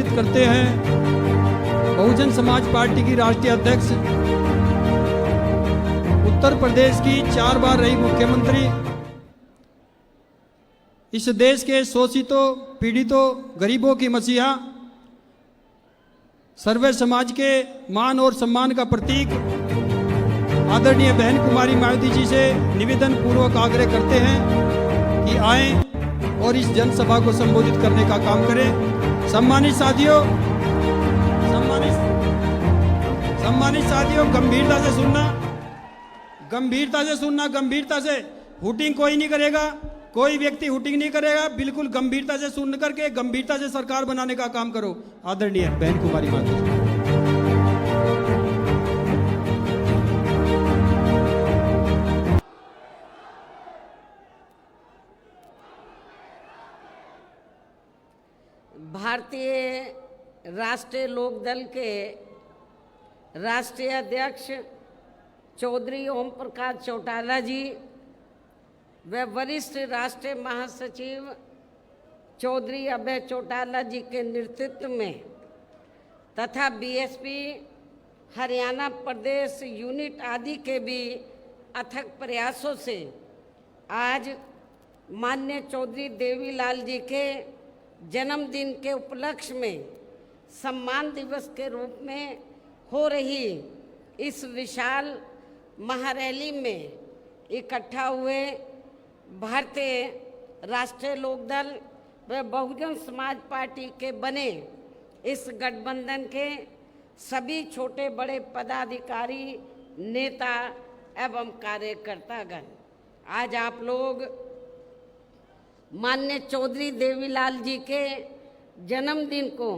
संबोधित करते हैं बहुजन समाज पार्टी की राष्ट्रीय अध्यक्ष, उत्तर प्रदेश की 4 बार रही मुख्यमंत्री, इस देश के शोषितों, पीड़ितों, गरीबों की मसीहा, सर्वे समाज के मान और सम्मान का प्रतीक आदरणीय बहन कुमारी मायावती जी से निवेदन पूर्वक आग्रह करते हैं कि आएं और इस जनसभा को संबोधित करने का काम करें। सम्मानित साथियों, गंभीरता से हुटिंग कोई नहीं करेगा, कोई व्यक्ति हुटिंग नहीं करेगा। बिल्कुल गंभीरता से सुन करके गंभीरता से सरकार बनाने का काम करो। आदरणीय बहन कुमारी मायावती। भारतीय राष्ट्रीय लोकदल के राष्ट्रीय अध्यक्ष चौधरी ओम प्रकाश चौटाला जी व वरिष्ठ राष्ट्रीय महासचिव चौधरी अभय चौटाला जी के नेतृत्व में तथा बीएसपी हरियाणा प्रदेश यूनिट आदि के भी अथक प्रयासों से आज माननीय चौधरी देवीलाल जी के जन्मदिन के उपलक्ष्य में सम्मान दिवस के रूप में हो रही इस विशाल महारैली में इकट्ठा हुए भारतीय राष्ट्रीय लोकदल व बहुजन समाज पार्टी के बने इस गठबंधन के सभी छोटे बड़े पदाधिकारी, नेता एवं कार्यकर्तागण, आज आप लोग माननीय चौधरी देवीलाल जी के जन्मदिन को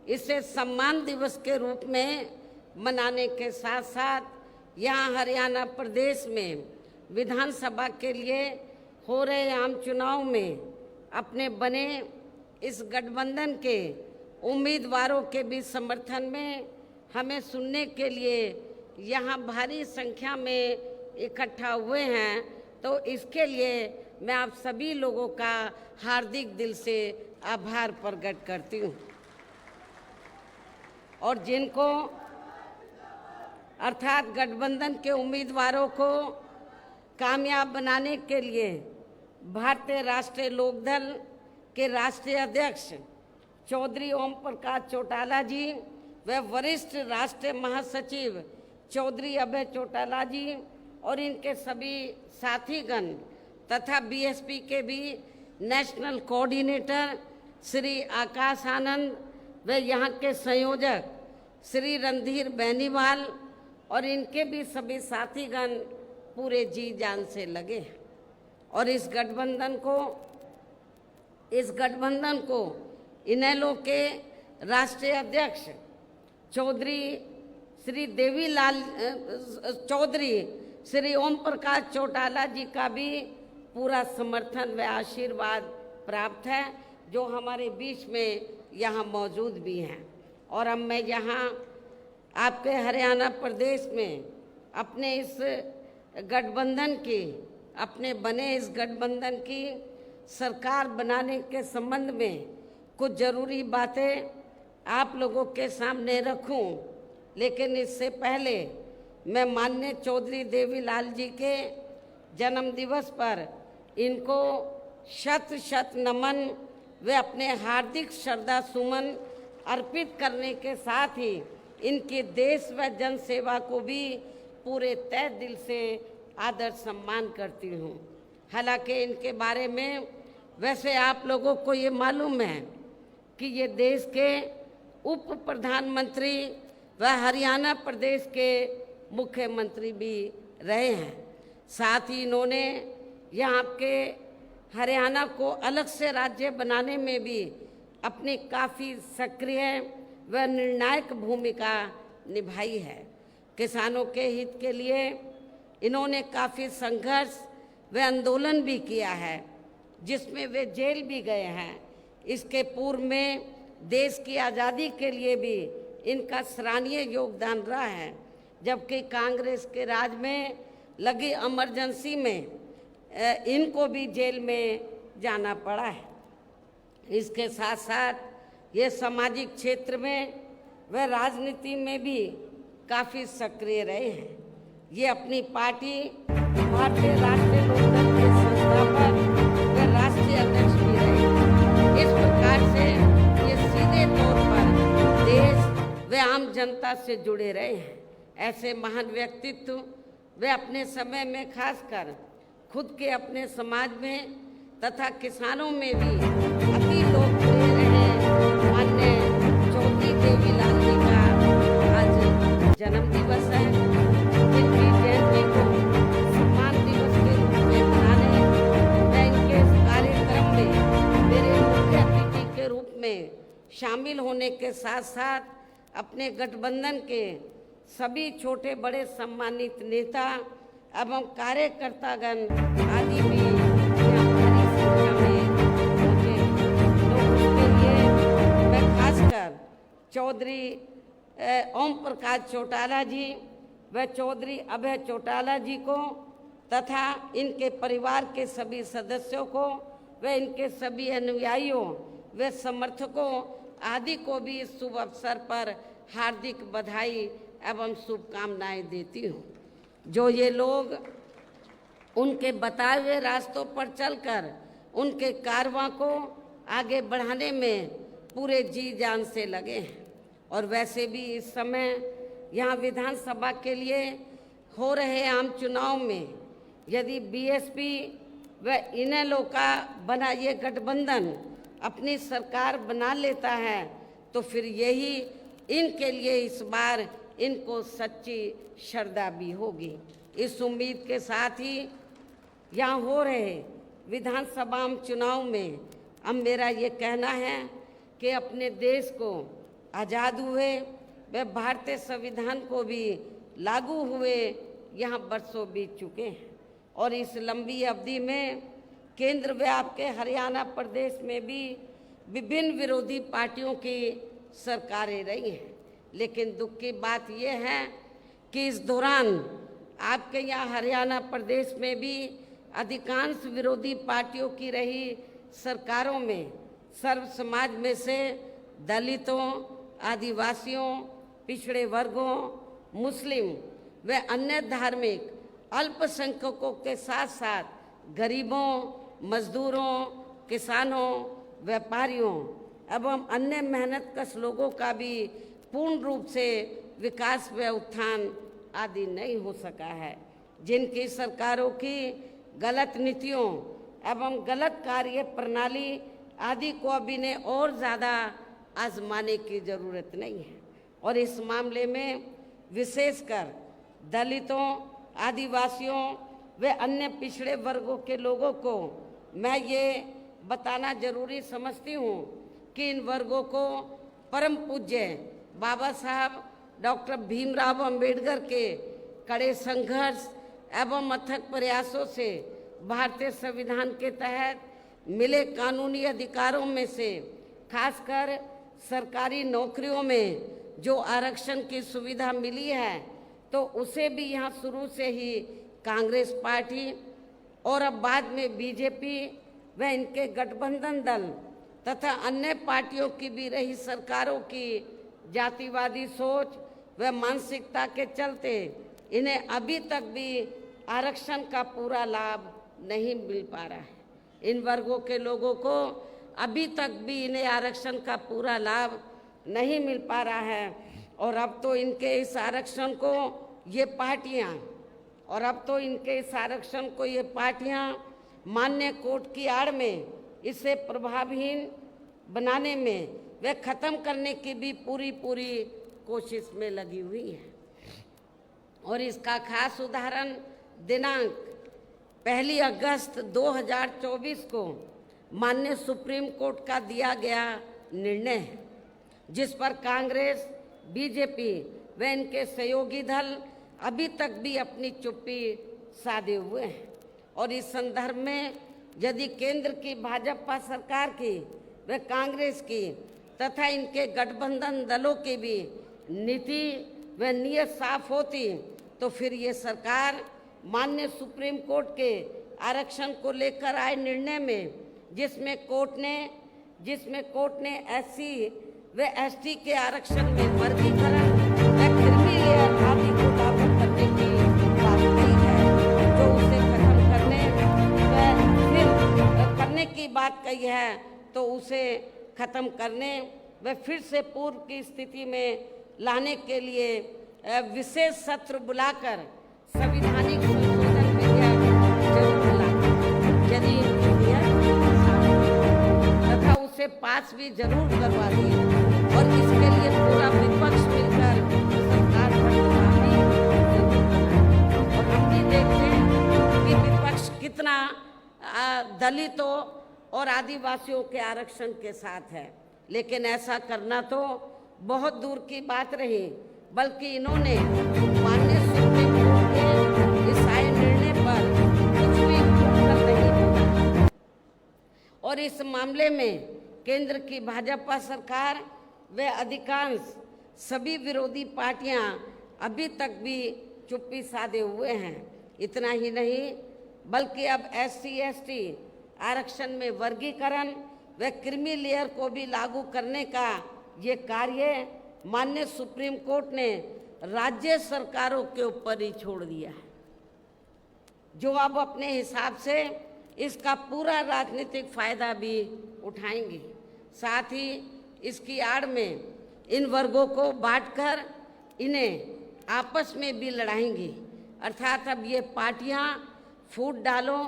इसे सम्मान दिवस के रूप में मनाने के साथ साथ यहाँ हरियाणा प्रदेश में विधानसभा के लिए हो रहे आम चुनाव में अपने बने इस गठबंधन के उम्मीदवारों के भी समर्थन में हमें सुनने के लिए यहाँ भारी संख्या में इकट्ठा हुए हैं, तो इसके लिए मैं आप सभी लोगों का हार्दिक दिल से आभार प्रकट करती हूँ। और जिनको अर्थात गठबंधन के उम्मीदवारों को कामयाब बनाने के लिए भारतीय राष्ट्रीय लोकदल के राष्ट्रीय अध्यक्ष चौधरी ओम प्रकाश चौटाला जी व वरिष्ठ राष्ट्रीय महासचिव चौधरी अभय चौटाला जी और इनके सभी साथीगण तथा बीएसपी के भी नेशनल कोऑर्डिनेटर श्री आकाश आनंद व यहाँ के संयोजक श्री रणधीर बेनीवाल और इनके भी सभी साथीगण पूरे जी जान से लगे और इस गठबंधन को इनेलो के राष्ट्रीय अध्यक्ष चौधरी श्री देवीलाल चौधरी श्री ओम प्रकाश चौटाला जी का भी पूरा समर्थन व आशीर्वाद प्राप्त है, जो हमारे बीच में यहाँ मौजूद भी हैं। और अब मैं यहाँ आपके हरियाणा प्रदेश में अपने इस गठबंधन की, अपने बने इस गठबंधन की सरकार बनाने के संबंध में कुछ ज़रूरी बातें आप लोगों के सामने रखूं, लेकिन इससे पहले मैं माननीय चौधरी देवीलाल जी के जन्म दिवस पर इनको शत शत नमन व अपने हार्दिक श्रद्धा सुमन अर्पित करने के साथ ही इनके देश व जन सेवा को भी पूरे तहे दिल से आदर सम्मान करती हूँ। हालांकि इनके बारे में वैसे आप लोगों को ये मालूम है कि ये देश के उप प्रधानमंत्री व हरियाणा प्रदेश के मुख्यमंत्री भी रहे हैं। साथ ही इन्होंने यहाँ के हरियाणा को अलग से राज्य बनाने में भी अपनी काफ़ी सक्रिय व निर्णायक भूमिका निभाई है। किसानों के हित के लिए इन्होंने काफ़ी संघर्ष व आंदोलन भी किया है, जिसमें वे जेल भी गए हैं। इसके पूर्व में देश की आज़ादी के लिए भी इनका सराहनीय योगदान रहा है, जबकि कांग्रेस के राज में लगी इमरजेंसी में इनको भी जेल में जाना पड़ा है। इसके साथ साथ ये सामाजिक क्षेत्र में व राजनीति में भी काफ़ी सक्रिय रहे हैं। ये अपनी पार्टी भारतीय राष्ट्रीय लोकदल के संस्थापक व राष्ट्रीय अध्यक्ष भी रहे। इस प्रकार से ये सीधे तौर पर देश व आम जनता से जुड़े रहे हैं। ऐसे महान व्यक्तित्व वे अपने समय में खासकर खुद के अपने समाज में तथा किसानों में भी अति लोकप्रिय रहे। माननीय चौधरी देवीलाल जी का आज जन्म दिवस है। इनकी जयंती को सम्मान दिवस के रूप में मनाने व इनके कार्यक्रम में मेरे मुख्य अतिथि के रूप में शामिल होने के साथ साथ अपने गठबंधन के सभी छोटे बड़े सम्मानित नेता एवं कार्यकर्तागण आदि भी यहाँ भारी संख्या में पहुँचे। तो उसके लिए मैं खासकर चौधरी ओम प्रकाश चौटाला जी व चौधरी अभय चौटाला जी को तथा इनके परिवार के सभी सदस्यों को व इनके सभी अनुयायियों व समर्थकों आदि को भी इस शुभ अवसर पर हार्दिक बधाई एवं शुभकामनाएं देती हूँ। जो ये लोग उनके बताए हुए रास्तों पर चलकर उनके कारवां को आगे बढ़ाने में पूरे जी जान से लगे हैं। और वैसे भी इस समय यहाँ विधानसभा के लिए हो रहे आम चुनाव में यदि बीएसपी व इनेलो का बना ये गठबंधन अपनी सरकार बना लेता है तो फिर यही इनके लिए इस बार इनको सच्ची श्रद्धा भी होगी। इस उम्मीद के साथ ही यहाँ हो रहे विधानसभा चुनाव में अब मेरा ये कहना है कि अपने देश को आज़ाद हुए व भारतीय संविधान को भी लागू हुए यहाँ बरसों बीत चुके हैं और इस लंबी अवधि में केंद्र व आपके हरियाणा प्रदेश में भी विभिन्न विरोधी पार्टियों की सरकारें रही हैं। लेकिन दुख की बात यह है कि इस दौरान आपके यहाँ हरियाणा प्रदेश में भी अधिकांश विरोधी पार्टियों की रही सरकारों में सर्व समाज में से दलितों, आदिवासियों, पिछड़े वर्गों, मुस्लिम व अन्य धार्मिक अल्पसंख्यकों के साथ साथ गरीबों, मजदूरों, किसानों, व्यापारियों एवं अन्य मेहनतकश लोगों का भी पूर्ण रूप से विकास व उत्थान आदि नहीं हो सका है। जिनकी सरकारों की गलत नीतियों एवं गलत कार्य प्रणाली आदि को अब इन्हें और ज़्यादा आजमाने की ज़रूरत नहीं है। और इस मामले में विशेषकर दलितों, आदिवासियों व अन्य पिछड़े वर्गों के लोगों को मैं ये बताना जरूरी समझती हूँ कि इन वर्गों को परम पूज्य बाबा साहब डॉक्टर भीमराव अंबेडकर के कड़े संघर्ष एवं अथक प्रयासों से भारतीय संविधान के तहत मिले कानूनी अधिकारों में से खासकर सरकारी नौकरियों में जो आरक्षण की सुविधा मिली है तो उसे भी यहाँ शुरू से ही कांग्रेस पार्टी और अब बाद में बीजेपी व इनके गठबंधन दल तथा अन्य पार्टियों की भी रही सरकारों की जातिवादी सोच व मानसिकता के चलते इन्हें अभी तक भी आरक्षण का पूरा लाभ नहीं मिल पा रहा है। इन वर्गों के लोगों को अभी तक भी इन्हें आरक्षण का पूरा लाभ नहीं मिल पा रहा है और अब तो इनके इस आरक्षण को ये पार्टियां मान्य कोर्ट की आड़ में इसे प्रभावहीन बनाने में वे खत्म करने की भी पूरी कोशिश में लगी हुई है। और इसका खास उदाहरण दिनांक 1 अगस्त 2024 को माननीय सुप्रीम कोर्ट का दिया गया निर्णय है, जिस पर कांग्रेस, बीजेपी व इनके सहयोगी दल अभी तक भी अपनी चुप्पी साधे हुए हैं। और इस संदर्भ में यदि केंद्र की भाजपा सरकार की व कांग्रेस की तथा इनके गठबंधन दलों की भी नीति व नियत साफ होती तो फिर ये सरकार माननीय सुप्रीम कोर्ट के आरक्षण को लेकर आए निर्णय में, जिसमें कोर्ट ने जिसमें कोर्ट ने एससी व एसटी के आरक्षण में वर्गीकरण व क्रीमी लेयर आदि को लागू करने की बात कही है, जो उसे खत्म करने व फिर करने की बात कही है, तो उसे खत्म करने व फिर से पूर्व की स्थिति में लाने के लिए विशेष सत्र बुलाकर संवैधानिक संशोधन विधेयक जरूर लाए, यदि तथा उसे पास भी जरूर करवा दिए, और इसके लिए पूरा विपक्ष मिलकर सरकार पर दबाव जरूर बनाए। और हम भी देखते हैं कि विपक्ष कितना दलितों और आदिवासियों के आरक्षण के साथ है, लेकिन ऐसा करना तो बहुत दूर की बात रही, बल्कि इन्होंने माननीय सुप्रीम कोर्ट के इस आए निर्णय पर कुछ भी खुलकर नहीं बोला। और इस मामले में केंद्र की भाजपा सरकार व अधिकांश सभी विरोधी पार्टियां अभी तक भी चुप्पी साधे हुए हैं। इतना ही नहीं, बल्कि अब एससी एसटी आरक्षण में वर्गीकरण व क्रीमी लेयर को भी लागू करने का ये कार्य माननीय सुप्रीम कोर्ट ने राज्य सरकारों के ऊपर ही छोड़ दिया है, जो अब अपने हिसाब से इसका पूरा राजनीतिक फायदा भी उठाएंगे। साथ ही इसकी आड़ में इन वर्गों को बांटकर इन्हें आपस में भी लड़ाएंगी, अर्थात अब ये पार्टियां फूट डालो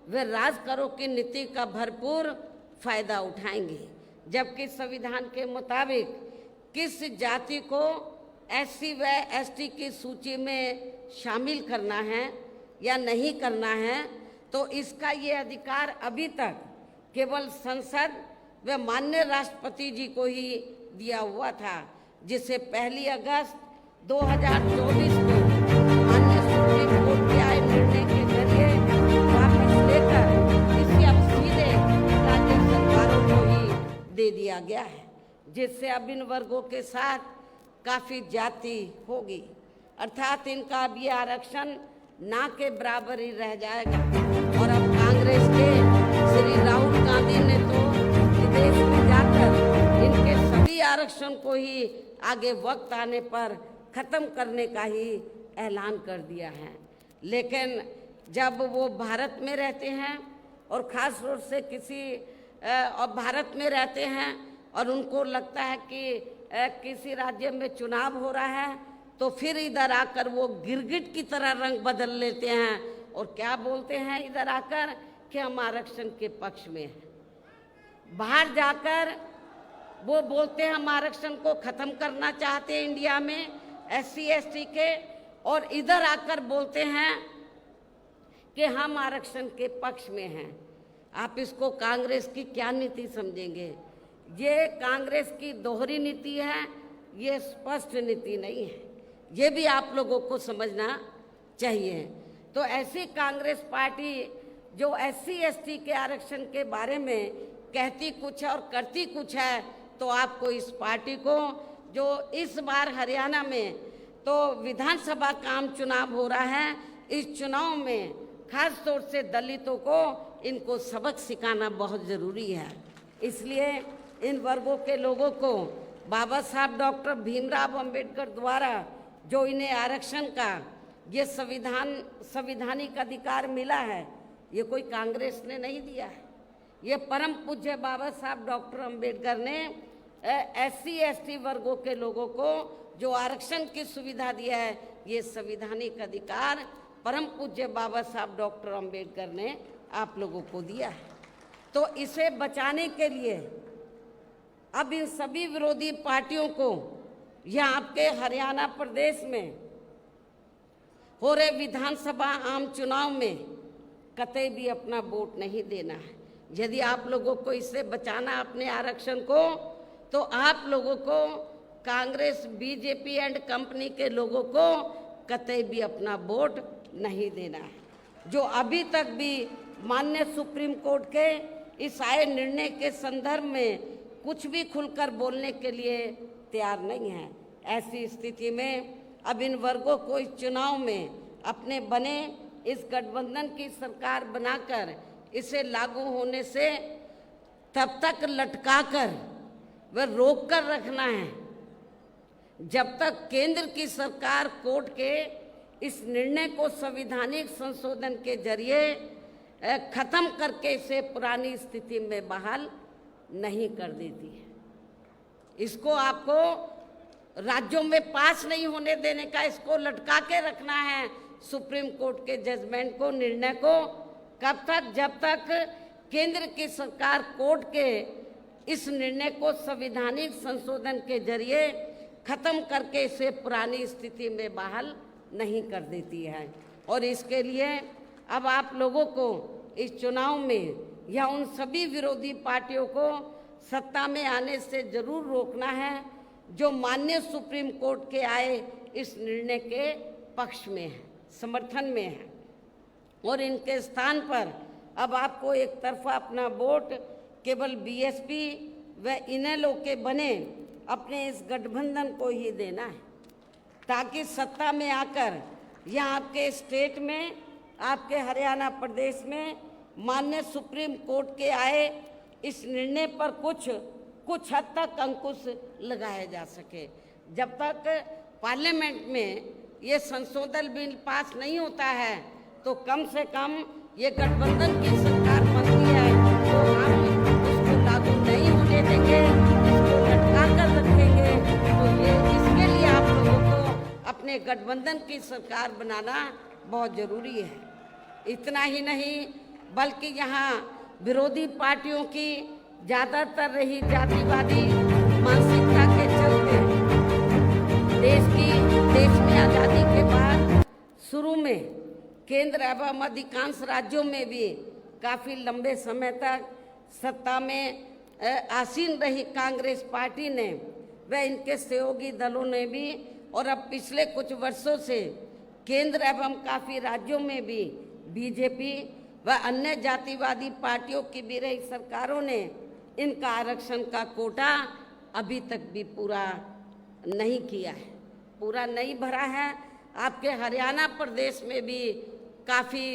व राज करो की नीति का भरपूर फायदा उठाएंगे, जबकि संविधान के मुताबिक किस जाति को एससी व एसटी की सूची में शामिल करना है या नहीं करना है, तो इसका ये अधिकार अभी तक केवल संसद व माननीय राष्ट्रपति जी को ही दिया हुआ था, जिसे 1 अगस्त 2024 को माननीय सुप्रीम कोर्ट के आए निर्णय के जरिए वापस लेकर इसे अब सीधे राज्य सरकारों को ही दे दिया गया है, जिससे अब इन वर्गों के साथ काफ़ी जाति होगी, अर्थात इनका अब ये आरक्षण ना के बराबर ही रह जाएगा। और अब कांग्रेस के श्री राहुल गांधी ने तो विदेश में जाकर इनके सभी आरक्षण को ही आगे वक्त आने पर ख़त्म करने का ही ऐलान कर दिया है। लेकिन जब वो भारत में रहते हैं और ख़ास तौर से भारत में रहते हैं और उनको लगता है कि किसी राज्य में चुनाव हो रहा है, तो फिर इधर आकर वो गिरगिट की तरह रंग बदल लेते हैं और क्या बोलते हैं इधर आकर कि हम आरक्षण के पक्ष में हैं। बाहर जाकर वो बोलते हैं हम आरक्षण को ख़त्म करना चाहते हैं इंडिया में एससी एसटी के, और इधर आकर बोलते हैं कि हम आरक्षण के पक्ष में हैं। आप इसको कांग्रेस की क्या नीति समझेंगे? ये कांग्रेस की दोहरी नीति है, ये स्पष्ट नीति नहीं है, ये भी आप लोगों को समझना चाहिए। तो ऐसी कांग्रेस पार्टी जो एससी एसटी के आरक्षण के बारे में कहती कुछ है और करती कुछ है, तो आपको इस पार्टी को जो इस बार हरियाणा में तो विधानसभा का आम चुनाव हो रहा है, इस चुनाव में खास तौर से दलितों को इनको सबक सिखाना बहुत ज़रूरी है। इसलिए इन वर्गों के लोगों को बाबा साहब डॉक्टर भीमराव अंबेडकर द्वारा जो इन्हें आरक्षण का ये संवैधानिक अधिकार मिला है, ये कोई कांग्रेस ने नहीं दिया है, ये परम पूज्य बाबा साहब डॉक्टर अंबेडकर ने एससी एसटी वर्गों के लोगों को जो आरक्षण की सुविधा दिया है, ये संवैधानिक अधिकार परम पूज्य बाबा साहब डॉक्टर अंबेडकर ने आप लोगों को दिया है। तो इसे बचाने के लिए अब इन सभी विरोधी पार्टियों को यहाँ आपके हरियाणा प्रदेश में हो रहे विधानसभा आम चुनाव में कतई भी अपना वोट नहीं देना है। यदि आप लोगों को इससे बचाना अपने आरक्षण को, तो आप लोगों को कांग्रेस बीजेपी एंड कंपनी के लोगों को कतई भी अपना वोट नहीं देना है, जो अभी तक भी माननीय सुप्रीम कोर्ट के इस आए निर्णय के संदर्भ में कुछ भी खुलकर बोलने के लिए तैयार नहीं है। ऐसी स्थिति में अब इन वर्गों को इस चुनाव में अपने बने इस गठबंधन की सरकार बनाकर इसे लागू होने से तब तक लटकाकर व रोक कर रखना है जब तक केंद्र की सरकार कोर्ट के इस निर्णय को संवैधानिक संशोधन के जरिए खत्म करके इसे पुरानी स्थिति में बहाल नहीं कर देती है। इसको आपको राज्यों में पास नहीं होने देने का, इसको लटका के रखना है सुप्रीम कोर्ट के जजमेंट को, निर्णय को। कब तक? जब तक केंद्र की सरकार कोर्ट के इस निर्णय को संवैधानिक संशोधन के जरिए खत्म करके इसे पुरानी स्थिति में बहाल नहीं कर देती है। और इसके लिए अब आप लोगों को इस चुनाव में या उन सभी विरोधी पार्टियों को सत्ता में आने से जरूर रोकना है जो माननीय सुप्रीम कोर्ट के आए इस निर्णय के पक्ष में है, समर्थन में है। और इनके स्थान पर अब आपको एक तरफा अपना वोट केवल बीएसपी व इनेलो के बने अपने इस गठबंधन को ही देना है, ताकि सत्ता में आकर या आपके स्टेट में, आपके हरियाणा प्रदेश में माननीय सुप्रीम कोर्ट के आए इस निर्णय पर कुछ हद तक अंकुश लगाया जा सके। जब तक पार्लियामेंट में ये संशोधन बिल पास नहीं होता है तो कम से कम ये गठबंधन की सरकार बनती है तो हम उसको लागू नहीं होने देंगे, इसको लटका कर रखेंगे। तो ये इसके लिए आप लोगों को अपने गठबंधन की सरकार बनाना बहुत ज़रूरी है। इतना ही नहीं बल्कि यहाँ विरोधी पार्टियों की ज़्यादातर रही जातिवादी मानसिकता के चलते देश में आज़ादी के बाद शुरू में केंद्र एवं अधिकांश राज्यों में भी काफ़ी लंबे समय तक सत्ता में आसीन रही कांग्रेस पार्टी ने व इनके सहयोगी दलों ने भी, और अब पिछले कुछ वर्षों से केंद्र एवं काफ़ी राज्यों में भी बीजेपी व अन्य जातिवादी पार्टियों की भी रही सरकारों ने इनका आरक्षण का कोटा अभी तक भी पूरा नहीं किया है, पूरा नहीं भरा है। आपके हरियाणा प्रदेश में भी काफ़ी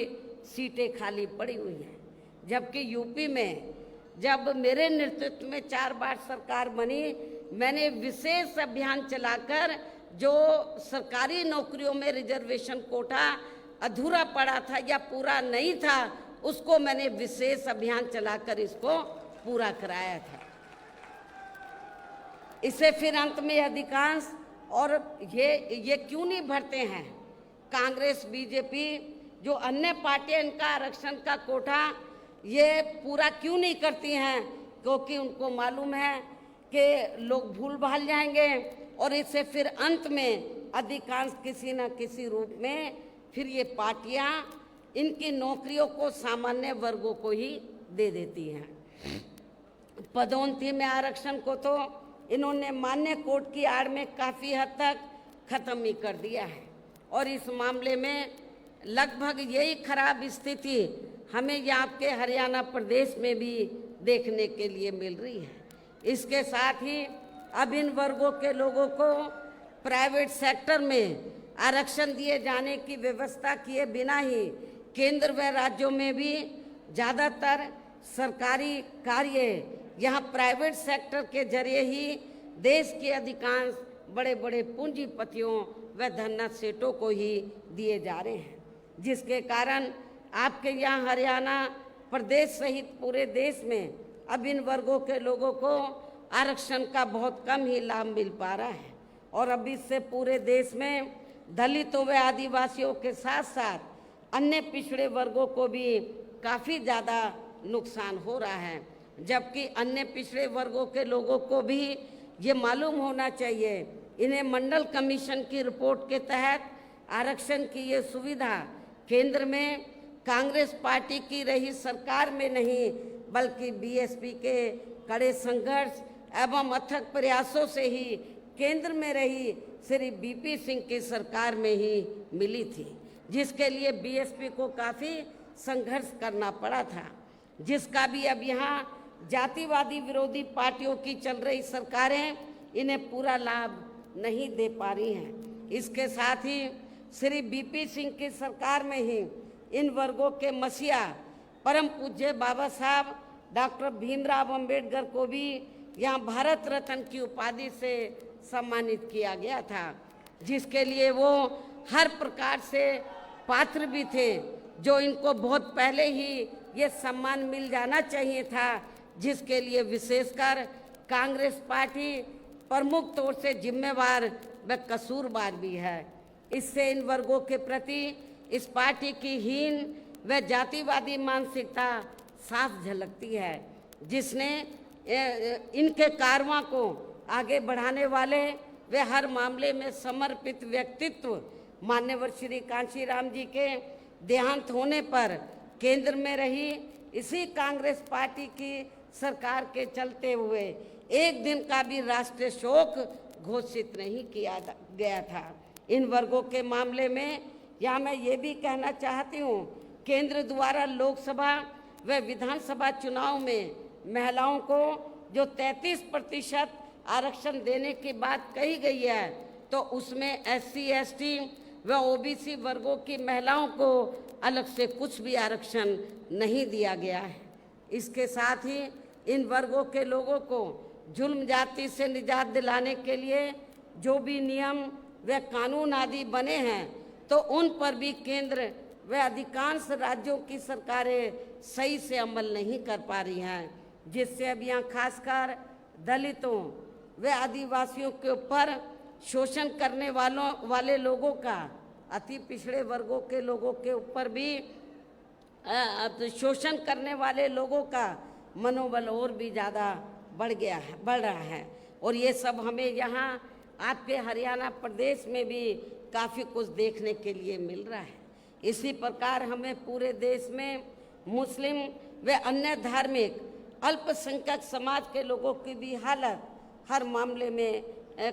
सीटें खाली पड़ी हुई हैं, जबकि यूपी में जब मेरे नेतृत्व में 4 बार सरकार बनी, मैंने विशेष अभियान चलाकर जो सरकारी नौकरियों में रिजर्वेशन कोटा अधूरा पड़ा था या पूरा नहीं था, उसको मैंने विशेष अभियान चलाकर इसको पूरा कराया था। इसे फिर अंत में अधिकांश और ये क्यों नहीं भरते हैं कांग्रेस बीजेपी जो अन्य पार्टियां इनका आरक्षण का कोटा ये पूरा क्यों नहीं करती हैं? क्योंकि उनको मालूम है कि लोग भूल भाल जाएंगे और इसे फिर अंत में अधिकांश किसी न किसी रूप में फिर ये पार्टियां इनकी नौकरियों को सामान्य वर्गों को ही दे देती हैं। पदोन्नति में आरक्षण को तो इन्होंने मान्य कोर्ट की आड़ में काफ़ी हद तक खत्म ही कर दिया है और इस मामले में लगभग यही खराब स्थिति हमें यहाँ के हरियाणा प्रदेश में भी देखने के लिए मिल रही है। इसके साथ ही अब इन वर्गों के लोगों को प्राइवेट सेक्टर में आरक्षण दिए जाने की व्यवस्था किए बिना ही केंद्र व राज्यों में भी ज़्यादातर सरकारी कार्य यहाँ प्राइवेट सेक्टर के जरिए ही देश के अधिकांश बड़े बड़े पूंजीपतियों व धन्ना सेठों को ही दिए जा रहे हैं, जिसके कारण आपके यहाँ हरियाणा प्रदेश सहित पूरे देश में अब इन वर्गों के लोगों को आरक्षण का बहुत कम ही लाभ मिल पा रहा है। और अब इससे पूरे देश में दलितों व आदिवासियों के साथ साथ अन्य पिछड़े वर्गों को भी काफ़ी ज़्यादा नुकसान हो रहा है, जबकि अन्य पिछड़े वर्गों के लोगों को भी ये मालूम होना चाहिए इन्हें मंडल कमीशन की रिपोर्ट के तहत आरक्षण की ये सुविधा केंद्र में कांग्रेस पार्टी की रही सरकार में नहीं बल्कि बीएसपी के कड़े संघर्ष एवं अथक प्रयासों से ही केंद्र में रही श्री बीपी सिंह की सरकार में ही मिली थी, जिसके लिए बीएसपी को काफ़ी संघर्ष करना पड़ा था, जिसका भी अब यहाँ जातिवादी विरोधी पार्टियों की चल रही सरकारें इन्हें पूरा लाभ नहीं दे पा रही हैं। इसके साथ ही श्री बीपी सिंह की सरकार में ही इन वर्गों के मसीहा परम पूज्य बाबा साहब डॉक्टर भीमराव अंबेडकर को भी यहाँ भारत रत्न की उपाधि से सम्मानित किया गया था, जिसके लिए वो हर प्रकार से पात्र भी थे, जो इनको बहुत पहले ही ये सम्मान मिल जाना चाहिए था, जिसके लिए विशेषकर कांग्रेस पार्टी प्रमुख तौर से जिम्मेवार व कसूरवार भी है। इससे इन वर्गों के प्रति इस पार्टी की हीन व जातिवादी मानसिकता साफ झलकती है, जिसने इनके कारवां को आगे बढ़ाने वाले वे हर मामले में समर्पित व्यक्तित्व मान्यवर श्री कांशीराम जी के देहांत होने पर केंद्र में रही इसी कांग्रेस पार्टी की सरकार के चलते हुए एक दिन का भी राष्ट्रीय शोक घोषित नहीं किया गया था। इन वर्गों के मामले में यहाँ मैं ये भी कहना चाहती हूँ, केंद्र द्वारा लोकसभा व विधानसभा चुनाव में महिलाओं को जो 33% आरक्षण देने की बात कही गई है, तो उसमें SC ST व OBC वर्गों की महिलाओं को अलग से कुछ भी आरक्षण नहीं दिया गया है। इसके साथ ही इन वर्गों के लोगों को जुल्म जाति से निजात दिलाने के लिए जो भी नियम व कानून आदि बने हैं, तो उन पर भी केंद्र व अधिकांश राज्यों की सरकारें सही से अमल नहीं कर पा रही हैं, जिससे अब यहाँ खासकर दलितों व आदिवासियों के ऊपर शोषण करने वाले लोगों का, अति पिछड़े वर्गों के लोगों के ऊपर भी शोषण करने वाले लोगों का मनोबल और भी ज़्यादा बढ़ रहा है। और ये सब हमें यहाँ आपके हरियाणा प्रदेश में भी काफ़ी कुछ देखने के लिए मिल रहा है। इसी प्रकार हमें पूरे देश में मुस्लिम व अन्य धार्मिक अल्पसंख्यक समाज के लोगों की भी हालत हर मामले में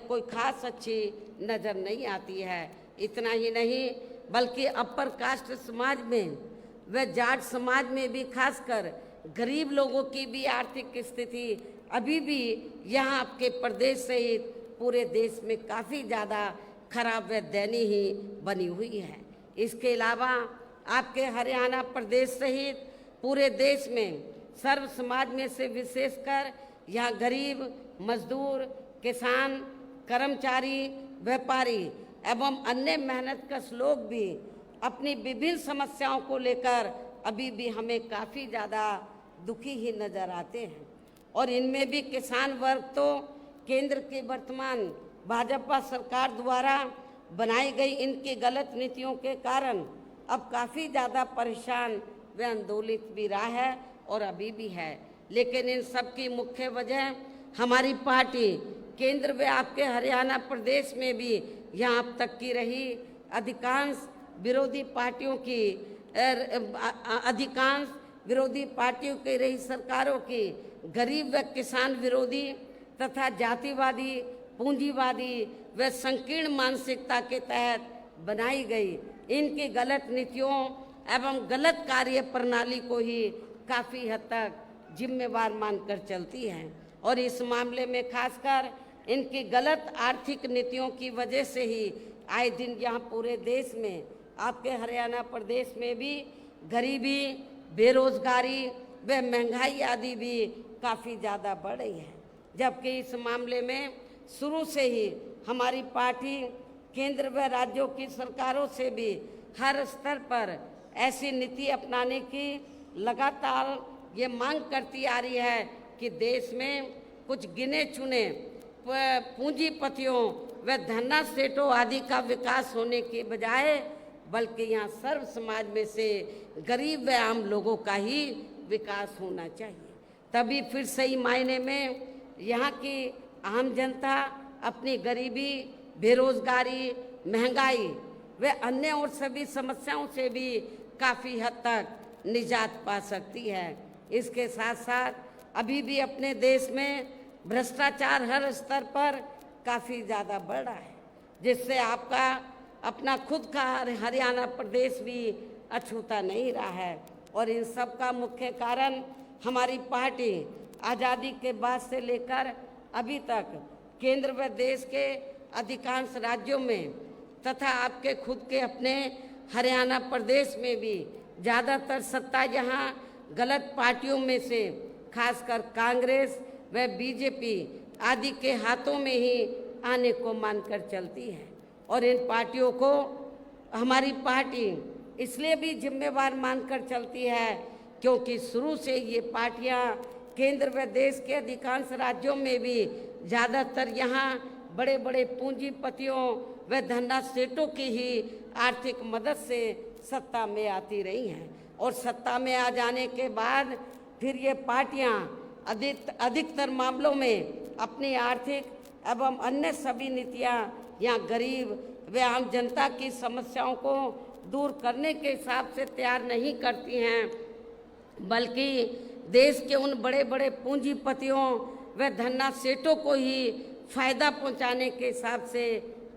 कोई खास अच्छी नज़र नहीं आती है। इतना ही नहीं, बल्कि अपर कास्ट समाज में व जाट समाज में भी खासकर गरीब लोगों की भी आर्थिक स्थिति अभी भी यहाँ आपके प्रदेश सहित पूरे देश में काफ़ी ज़्यादा खराब व दयनीय ही बनी हुई है। इसके अलावा आपके हरियाणा प्रदेश सहित पूरे देश में सर्व समाज में से विशेषकर यहाँ गरीब, मजदूर, किसान, कर्मचारी, व्यापारी एवं अन्य मेहनतकश लोग भी अपनी विभिन्न समस्याओं को लेकर अभी भी हमें काफ़ी ज़्यादा दुखी ही नज़र आते हैं। और इनमें भी किसान वर्ग तो केंद्र की वर्तमान भाजपा सरकार द्वारा बनाई गई इनकी गलत नीतियों के कारण अब काफ़ी ज़्यादा परेशान व आंदोलित भी रहा है और अभी भी है। लेकिन इन सब की मुख्य वजह हमारी पार्टी केंद्र व आपके हरियाणा प्रदेश में भी यहाँ अब तक की रही अधिकांश विरोधी पार्टियों की रही सरकारों की गरीब व किसान विरोधी तथा जातिवादी, पूंजीवादी व संकीर्ण मानसिकता के तहत बनाई गई इनकी गलत नीतियों एवं गलत कार्य प्रणाली को ही काफ़ी हद तक जिम्मेवार मानकर चलती है। और इस मामले में खासकर इनकी गलत आर्थिक नीतियों की वजह से ही आए दिन यहाँ पूरे देश में, आपके हरियाणा प्रदेश में भी गरीबी, बेरोजगारी व महंगाई आदि भी काफ़ी ज़्यादा बढ़ रही है। जबकि इस मामले में शुरू से ही हमारी पार्टी केंद्र व राज्यों की सरकारों से भी हर स्तर पर ऐसी नीति अपनाने की लगातार ये मांग करती आ रही है कि देश में कुछ गिने चुने पूंजीपतियों व धन्ना सेठों आदि का विकास होने के बजाय बल्कि यहाँ सर्व समाज में से गरीब व आम लोगों का ही विकास होना चाहिए। तभी फिर सही मायने में यहाँ की आम जनता अपनी गरीबी, बेरोजगारी, महंगाई व अन्य और सभी समस्याओं से भी काफ़ी हद तक निजात पा सकती है। इसके साथ साथ अभी भी अपने देश में भ्रष्टाचार हर स्तर पर काफ़ी ज़्यादा बढ़ रहा है, जिससे आपका अपना खुद का हरियाणा प्रदेश भी अछूता नहीं रहा है। और इन सब का मुख्य कारण हमारी पार्टी आज़ादी के बाद से लेकर अभी तक केंद्र व देश के अधिकांश राज्यों में तथा आपके खुद के अपने हरियाणा प्रदेश में भी ज़्यादातर सत्ता यहाँ गलत पार्टियों में से खासकर कांग्रेस व बीजेपी आदि के हाथों में ही आने को मानकर चलती है। और इन पार्टियों को हमारी पार्टी इसलिए भी जिम्मेवार मानकर चलती है क्योंकि शुरू से ये पार्टियां केंद्र व देश के अधिकांश राज्यों में भी ज़्यादातर यहाँ बड़े बड़े पूंजीपतियों व धनराज सेठों की ही आर्थिक मदद से सत्ता में आती रही हैं। और सत्ता में आ जाने के बाद फिर ये पार्टियां अधिकतर मामलों में अपनी आर्थिक एवं अन्य सभी नीतियां यहाँ गरीब व आम जनता की समस्याओं को दूर करने के हिसाब से तैयार नहीं करती हैं, बल्कि देश के उन बड़े बड़े पूंजीपतियों व धनराज सेठों को ही फायदा पहुंचाने के हिसाब से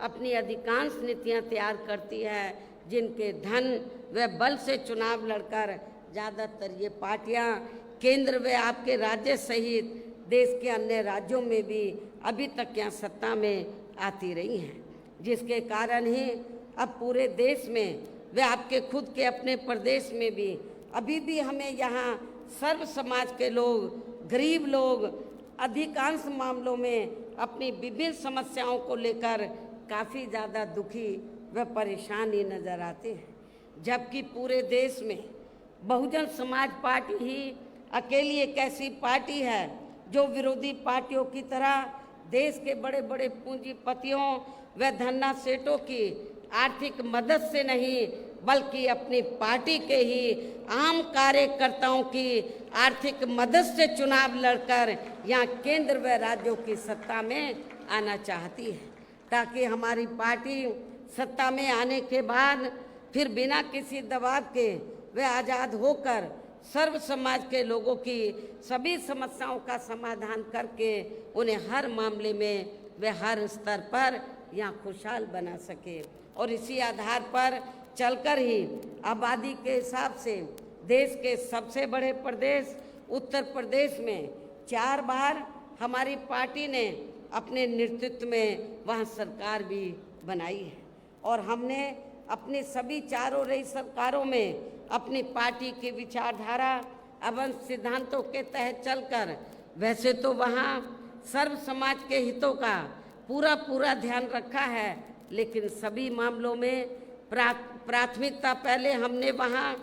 अपनी अधिकांश नीतियां तैयार करती है, जिनके धन व बल से चुनाव लड़कर ज़्यादातर ये पार्टियां केंद्र व आपके राज्य सहित देश के अन्य राज्यों में भी अभी तक यहाँ सत्ता में आती रही हैं, जिसके कारण ही अब पूरे देश में व आपके खुद के अपने प्रदेश में भी अभी भी हमें यहाँ सर्व समाज के लोग, गरीब लोग अधिकांश मामलों में अपनी विभिन्न समस्याओं को लेकर काफ़ी ज़्यादा दुखी व परेशान ही नज़र आते हैं। जबकि पूरे देश में बहुजन समाज पार्टी ही अकेली एक ऐसी पार्टी है जो विरोधी पार्टियों की तरह देश के बड़े बड़े पूंजीपतियों व धनराज सेठों की आर्थिक मदद से नहीं, बल्कि अपनी पार्टी के ही आम कार्यकर्ताओं की आर्थिक मदद से चुनाव लड़कर यहाँ केंद्र व राज्यों की सत्ता में आना चाहती है, ताकि हमारी पार्टी सत्ता में आने के बाद फिर बिना किसी दबाव के वे आज़ाद होकर सर्व समाज के लोगों की सभी समस्याओं का समाधान करके उन्हें हर मामले में वे हर स्तर पर यहाँ खुशहाल बना सके। और इसी आधार पर चलकर ही आबादी के हिसाब से देश के सबसे बड़े प्रदेश उत्तर प्रदेश में 4 बार हमारी पार्टी ने अपने नेतृत्व में वहाँ सरकार भी बनाई है। और हमने अपनी सभी चारों रही सरकारों में अपनी पार्टी की विचारधारा एवं सिद्धांतों के तहत चलकर वैसे तो वहाँ सर्व समाज के हितों का पूरा ध्यान रखा है, लेकिन सभी मामलों में प्राथमिकता पहले हमने वहाँ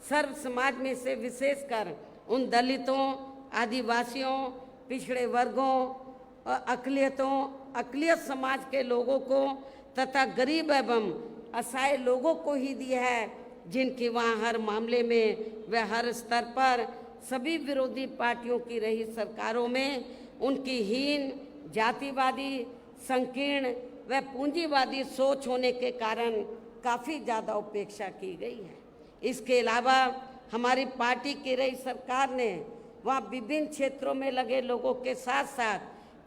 सर्व समाज में से विशेषकर उन दलितों, आदिवासियों, पिछड़े वर्गों, अक़लियत समाज के लोगों को तथा गरीब एवं असहाय लोगों को ही दी है, जिनकी वहाँ हर मामले में व हर स्तर पर सभी विरोधी पार्टियों की रही सरकारों में उनकी हीन, जातिवादी, संकीर्ण व पूंजीवादी सोच होने के कारण काफ़ी ज़्यादा उपेक्षा की गई है। इसके अलावा हमारी पार्टी की रही सरकार ने वहाँ विभिन्न क्षेत्रों में लगे लोगों के साथ साथ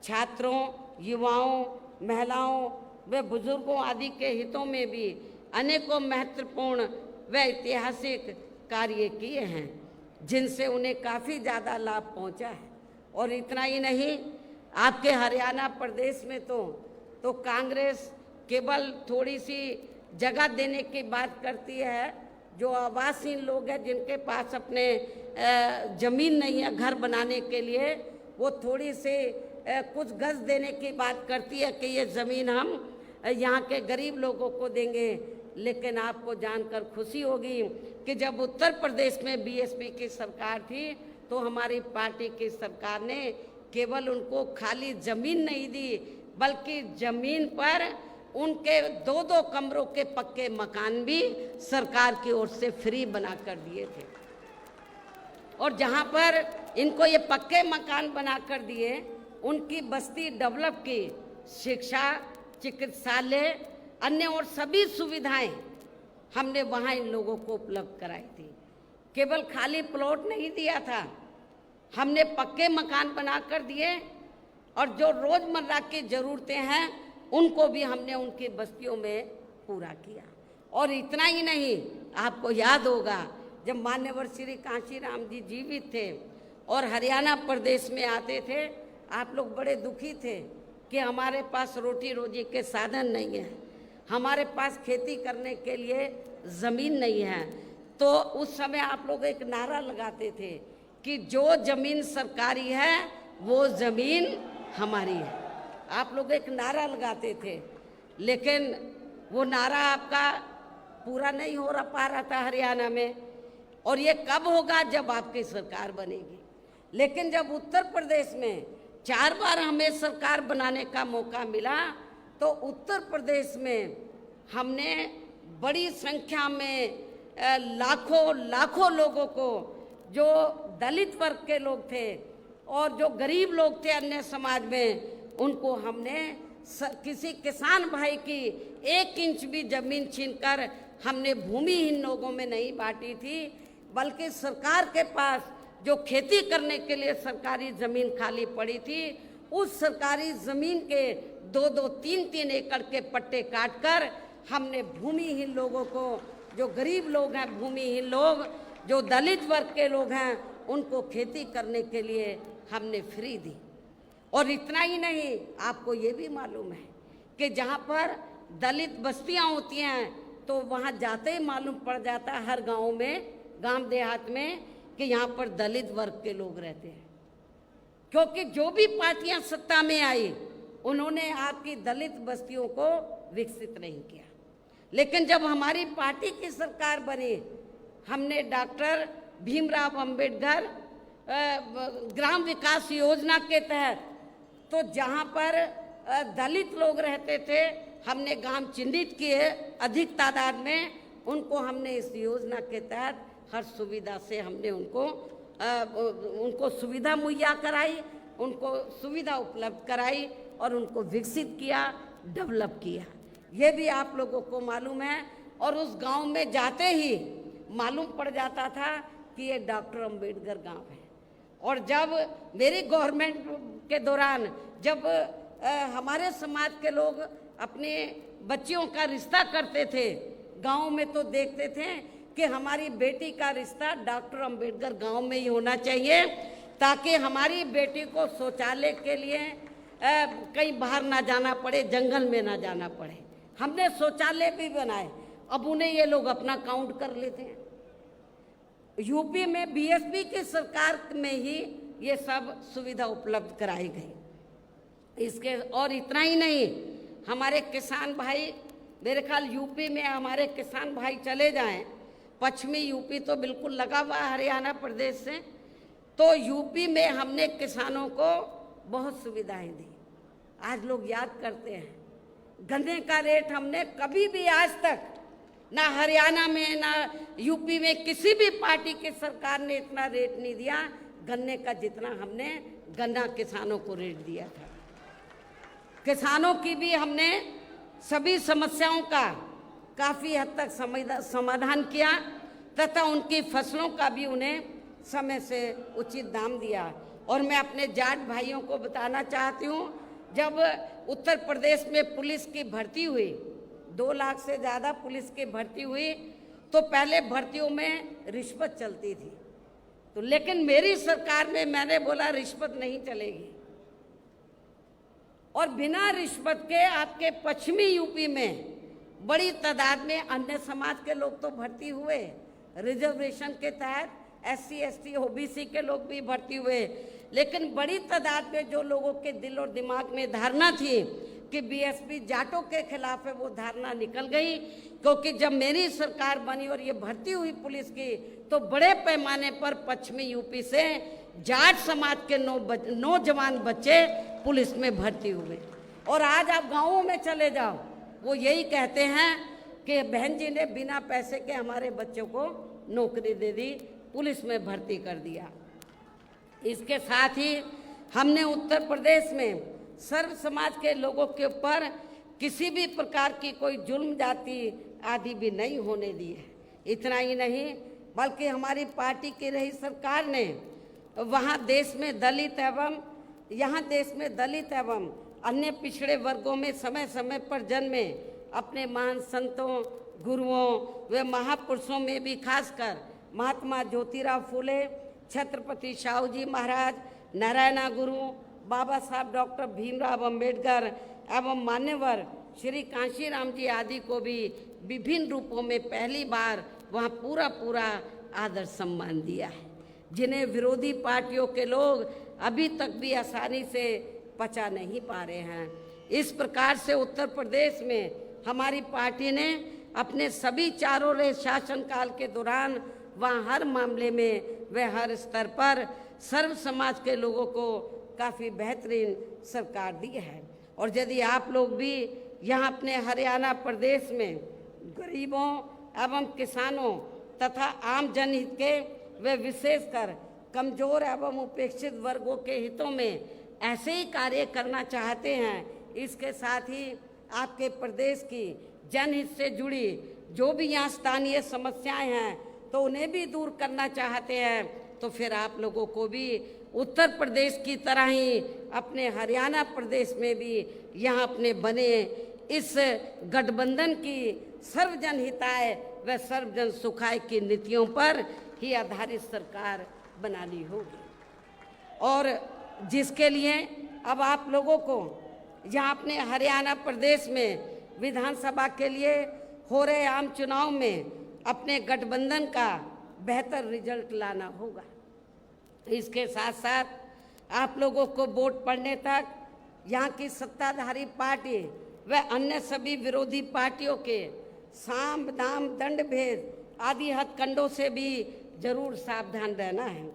छात्रों, युवाओं, महिलाओं व बुजुर्गों आदि के हितों में भी अनेकों महत्वपूर्ण व ऐतिहासिक कार्य किए हैं, जिनसे उन्हें काफ़ी ज़्यादा लाभ पहुंचा है। और इतना ही नहीं, आपके हरियाणा प्रदेश में तो कांग्रेस केवल थोड़ी सी जगह देने की बात करती है। जो आवासहीन लोग हैं, जिनके पास अपने ज़मीन नहीं है घर बनाने के लिए, वो थोड़ी सी कुछ गज देने की बात करती है कि ये ज़मीन हम यहाँ के गरीब लोगों को देंगे। लेकिन आपको जानकर खुशी होगी कि जब उत्तर प्रदेश में बीएसपी की सरकार थी तो हमारी पार्टी की सरकार ने केवल उनको खाली ज़मीन नहीं दी, बल्कि ज़मीन पर उनके 2-2 कमरों के पक्के मकान भी सरकार की ओर से फ्री बना कर दिए थे। और जहाँ पर इनको ये पक्के मकान बना कर दिए, उनकी बस्ती डेवलप की, शिक्षा, चिकित्सालय, अन्य और सभी सुविधाएं हमने वहाँ इन लोगों को उपलब्ध कराई थी। केवल खाली प्लॉट नहीं दिया था, हमने पक्के मकान बना कर दिए। और जो रोज़मर्रा की ज़रूरतें हैं उनको भी हमने उनकी बस्तियों में पूरा किया। और इतना ही नहीं, आपको याद होगा जब मान्यवर श्री कांशीराम जी जीवित थे और हरियाणा प्रदेश में आते थे, आप लोग बड़े दुखी थे कि हमारे पास रोटी रोजी के साधन नहीं है, हमारे पास खेती करने के लिए ज़मीन नहीं है। तो उस समय आप लोग एक नारा लगाते थे कि जो जमीन सरकारी है वो जमीन हमारी है। आप लोग एक नारा लगाते थे, लेकिन वो नारा आपका पूरा नहीं हो पा रहा था हरियाणा में, और ये कब होगा? जब आपकी सरकार बनेगी। लेकिन जब उत्तर प्रदेश में 4 बार हमें सरकार बनाने का मौका मिला, तो उत्तर प्रदेश में हमने बड़ी संख्या में लाखों लोगों को, जो दलित वर्ग के लोग थे और जो गरीब लोग थे अन्य समाज में, उनको हमने किसी किसान भाई की 1 इंच भी जमीन छीनकर हमने भूमिहीन लोगों में नहीं बांटी थी, बल्कि सरकार के पास जो खेती करने के लिए सरकारी ज़मीन खाली पड़ी थी, उस सरकारी ज़मीन के 2-2, 3-3 एकड़ के पट्टे काटकर हमने भूमिहीन लोगों को, जो गरीब लोग हैं, भूमिहीन लोग, जो दलित वर्ग के लोग हैं, उनको खेती करने के लिए हमने फ्री दी। और इतना ही नहीं, आपको ये भी मालूम है कि जहाँ पर दलित बस्तियाँ होती हैं तो वहाँ जाते ही मालूम पड़ जाता है हर गांव में, गांव देहात में, कि यहाँ पर दलित वर्ग के लोग रहते हैं। क्योंकि जो भी पार्टियां सत्ता में आई, उन्होंने आपकी दलित बस्तियों को विकसित नहीं किया। लेकिन जब हमारी पार्टी की सरकार बनी, हमने डॉक्टर भीमराव अंबेडकर ग्राम विकास योजना के तहत, तो जहाँ पर दलित लोग रहते थे, हमने गांव चिन्हित किए अधिक तादाद में, उनको हमने इस योजना के तहत हर सुविधा से हमने उनको सुविधा मुहैया कराई, उनको सुविधा उपलब्ध कराई और उनको विकसित किया, डेवलप किया। ये भी आप लोगों को मालूम है। और उस गांव में जाते ही मालूम पड़ जाता था कि ये डॉक्टर अंबेडकर गांव है। और जब मेरी गवर्नमेंट के दौरान, जब हमारे समाज के लोग अपने बच्चियों का रिश्ता करते थे गांव में, तो देखते थे कि हमारी बेटी का रिश्ता डॉक्टर अंबेडकर गांव में ही होना चाहिए, ताकि हमारी बेटी को शौचालय के लिए कहीं बाहर ना जाना पड़े, जंगल में ना जाना पड़े। हमने शौचालय भी बनाए। अब उन्हें ये लोग अपना काउंट कर लेते हैं। यूपी में बीएसपी की सरकार में ही ये सब सुविधा उपलब्ध कराई गई। इसके और इतना ही नहीं, हमारे किसान भाई, मेरे ख्याल यूपी में हमारे किसान भाई चले जाएं, पश्चिमी यूपी तो बिल्कुल लगा हुआ हरियाणा प्रदेश से, तो यूपी में हमने किसानों को बहुत सुविधाएं दी। आज लोग याद करते हैं, गन्ने का रेट हमने कभी भी आज तक, ना हरियाणा में ना यूपी में किसी भी पार्टी की सरकार ने इतना रेट नहीं दिया गन्ने का, जितना हमने गन्ना किसानों को रेट दिया था। किसानों की भी हमने सभी समस्याओं का काफ़ी हद तक समाधान किया, तथा उनकी फसलों का भी उन्हें समय से उचित दाम दिया। और मैं अपने जाट भाइयों को बताना चाहती हूँ, जब उत्तर प्रदेश में पुलिस की भर्ती हुई, 2 लाख से ज़्यादा पुलिस की भर्ती हुई, तो पहले भर्तियों में रिश्वत चलती थी। तो लेकिन मेरी सरकार में मैंने बोला रिश्वत नहीं चलेगी, और बिना रिश्वत के आपके पश्चिमी यूपी में बड़ी तादाद में अन्य समाज के लोग तो भर्ती हुए, रिजर्वेशन के तहत SC ST OBC के लोग भी भर्ती हुए। लेकिन बड़ी तादाद में जो लोगों के दिल और दिमाग में धारणा थी कि बीएसपी जाटों के खिलाफ है, वो धारणा निकल गई। क्योंकि जब मेरी सरकार बनी और ये भर्ती हुई पुलिस की, तो बड़े पैमाने पर पश्चिमी यूपी से जाट समाज के नौजवान बच्चे पुलिस में भर्ती हुए। और आज आप गाँवों में चले जाओ, वो यही कहते हैं कि बहन जी ने बिना पैसे के हमारे बच्चों को नौकरी दे दी, पुलिस में भर्ती कर दिया। इसके साथ ही हमने उत्तर प्रदेश में सर्व समाज के लोगों के ऊपर किसी भी प्रकार की कोई जुल्म जाति आदि भी नहीं होने दी है। इतना ही नहीं, बल्कि हमारी पार्टी की रही सरकार ने वहाँ देश में दलित एवं अन्य पिछड़े वर्गों में समय समय पर जन्मे अपने महान संतों, गुरुओं व महापुरुषों में भी खासकर महात्मा ज्योतिराव फूले, छत्रपति शाहू जी महाराज, नारायणा गुरु, बाबा साहब डॉक्टर भीमराव अंबेडकर एवं मान्यवर श्री कांशीराम जी आदि को भी विभिन्न रूपों में पहली बार वहाँ पूरा आदर सम्मान दिया है। जिन्हें विरोधी पार्टियों के लोग अभी तक भी आसानी से पचा नहीं पा रहे हैं। इस प्रकार से उत्तर प्रदेश में हमारी पार्टी ने अपने सभी चारों रहे शासनकाल के दौरान वहाँ हर मामले में व हर स्तर पर सर्व समाज के लोगों को काफ़ी बेहतरीन सरकार दी है। और यदि आप लोग भी यहाँ अपने हरियाणा प्रदेश में गरीबों एवं किसानों तथा आम जनहित के व विशेषकर कमजोर एवं उपेक्षित वर्गों के हितों में ऐसे ही कार्य करना चाहते हैं, इसके साथ ही आपके प्रदेश की जनहित से जुड़ी जो भी यहाँ स्थानीय समस्याएं हैं तो उन्हें भी दूर करना चाहते हैं, तो फिर आप लोगों को भी उत्तर प्रदेश की तरह ही अपने हरियाणा प्रदेश में भी यहाँ अपने बने इस गठबंधन की सर्वजन हिताय व सर्वजन सुखाय की नीतियों पर ही आधारित सरकार बनानी होगी। और जिसके लिए अब आप लोगों को यहाँ अपने हरियाणा प्रदेश में विधानसभा के लिए हो रहे आम चुनाव में अपने गठबंधन का बेहतर रिजल्ट लाना होगा। इसके साथ साथ आप लोगों को वोट पड़ने तक यहाँ की सत्ताधारी पार्टी व अन्य सभी विरोधी पार्टियों के साम दाम दंड भेद आदि हथकंडों से भी जरूर सावधान रहना है।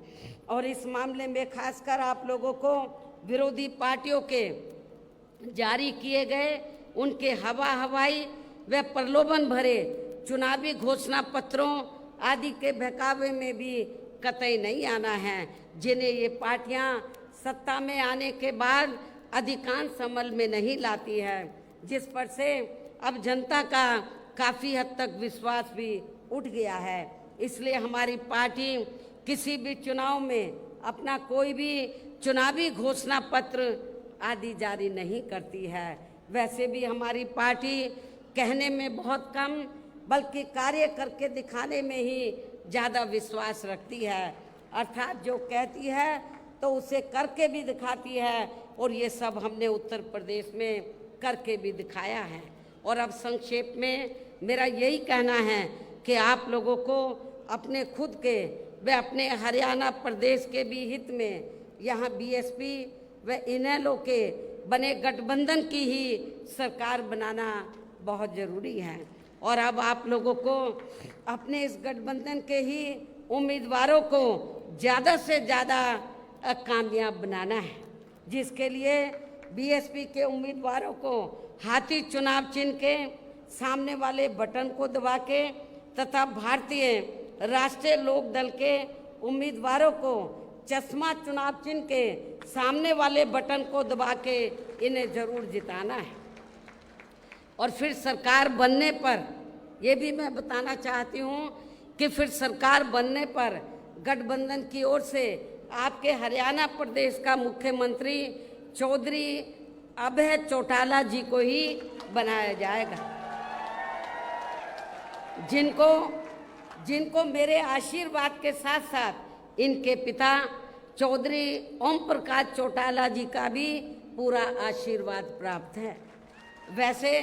और इस मामले में खासकर आप लोगों को विरोधी पार्टियों के जारी किए गए उनके हवाई व प्रलोभन भरे चुनावी घोषणा पत्रों आदि के बहकावे में भी कतई नहीं आना है, जिन्हें ये पार्टियां सत्ता में आने के बाद अधिकांश अमल में नहीं लाती है, जिस पर से अब जनता का काफ़ी हद तक विश्वास भी उठ गया है। इसलिए हमारी पार्टी किसी भी चुनाव में अपना कोई भी चुनावी घोषणा पत्र आदि जारी नहीं करती है। वैसे भी हमारी पार्टी कहने में बहुत कम बल्कि कार्य करके दिखाने में ही ज़्यादा विश्वास रखती है, अर्थात जो कहती है तो उसे करके भी दिखाती है, और ये सब हमने उत्तर प्रदेश में करके भी दिखाया है। और अब संक्षेप में मेरा यही कहना है कि आप लोगों को अपने खुद के व अपने हरियाणा प्रदेश के भी हित में यहाँ बीएसपी व इनेलो के बने गठबंधन की ही सरकार बनाना बहुत ज़रूरी है। और अब आप लोगों को अपने इस गठबंधन के ही उम्मीदवारों को ज़्यादा से ज़्यादा कामयाब बनाना है, जिसके लिए बीएसपी के उम्मीदवारों को हाथी चुनाव चिन्ह के सामने वाले बटन को दबा के तथा भारतीय राष्ट्रीय लोक दल के उम्मीदवारों को चश्मा चुनाव चिन्ह के सामने वाले बटन को दबा के इन्हें जरूर जिताना है। और फिर सरकार बनने पर ये भी मैं बताना चाहती हूँ कि फिर सरकार बनने पर गठबंधन की ओर से आपके हरियाणा प्रदेश का मुख्यमंत्री चौधरी अभय चौटाला जी को ही बनाया जाएगा, जिनको मेरे आशीर्वाद के साथ साथ इनके पिता चौधरी ओम प्रकाश चौटाला जी का भी पूरा आशीर्वाद प्राप्त है। वैसे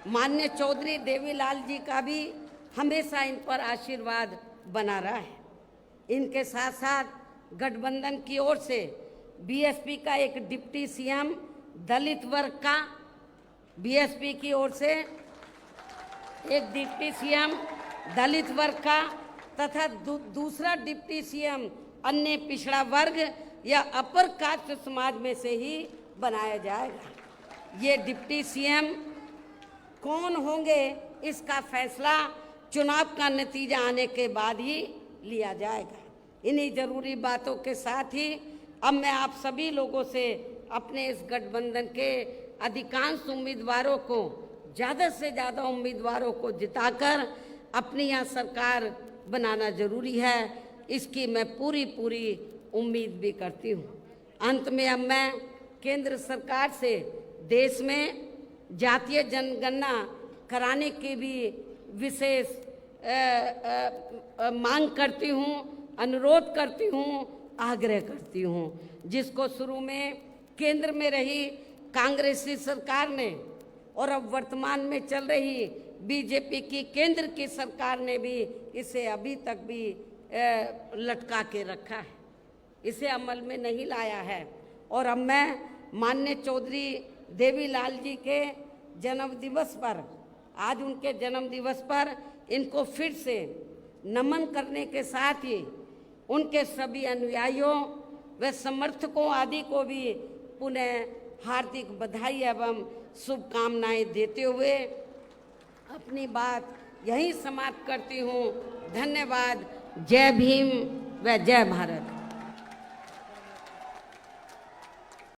माननीय चौधरी देवीलाल जी का भी हमेशा इन पर आशीर्वाद बना रहा है। इनके साथ साथ गठबंधन की ओर से बीएसपी का एक डिप्टी सीएम दलित वर्ग का, बीएसपी की ओर से एक डिप्टी सीएम दलित वर्ग का तथा दूसरा डिप्टी सीएम अन्य पिछड़ा वर्ग या अपर कास्ट समाज में से ही बनाया जाएगा। ये डिप्टी सीएम कौन होंगे इसका फैसला चुनाव का नतीजा आने के बाद ही लिया जाएगा। इन्हीं जरूरी बातों के साथ ही अब मैं आप सभी लोगों से अपने इस गठबंधन के अधिकांश उम्मीदवारों को, ज़्यादा से ज़्यादा उम्मीदवारों को जिताकर अपनी यहाँ सरकार बनाना जरूरी है, इसकी मैं पूरी उम्मीद भी करती हूँ। अंत में अब मैं केंद्र सरकार से देश में जातीय जनगणना कराने की भी विशेष मांग करती हूँ, अनुरोध करती हूँ, आग्रह करती हूँ, जिसको शुरू में केंद्र में रही कांग्रेसी सरकार ने और अब वर्तमान में चल रही बीजेपी की केंद्र की सरकार ने भी इसे अभी तक भी लटका के रखा है। इसे अमल में नहीं लाया है। और अब मैं माननीय चौधरी देवीलाल जी के जन्म दिवस पर, आज उनके जन्म दिवस पर इनको फिर से नमन करने के साथ ही उनके सभी अनुयायियों व समर्थकों आदि को भी पुनः हार्दिक बधाई एवं शुभकामनाएं देते हुए अपनी बात यहीं समाप्त करती हूँ। धन्यवाद। जय भीम व जय भारत।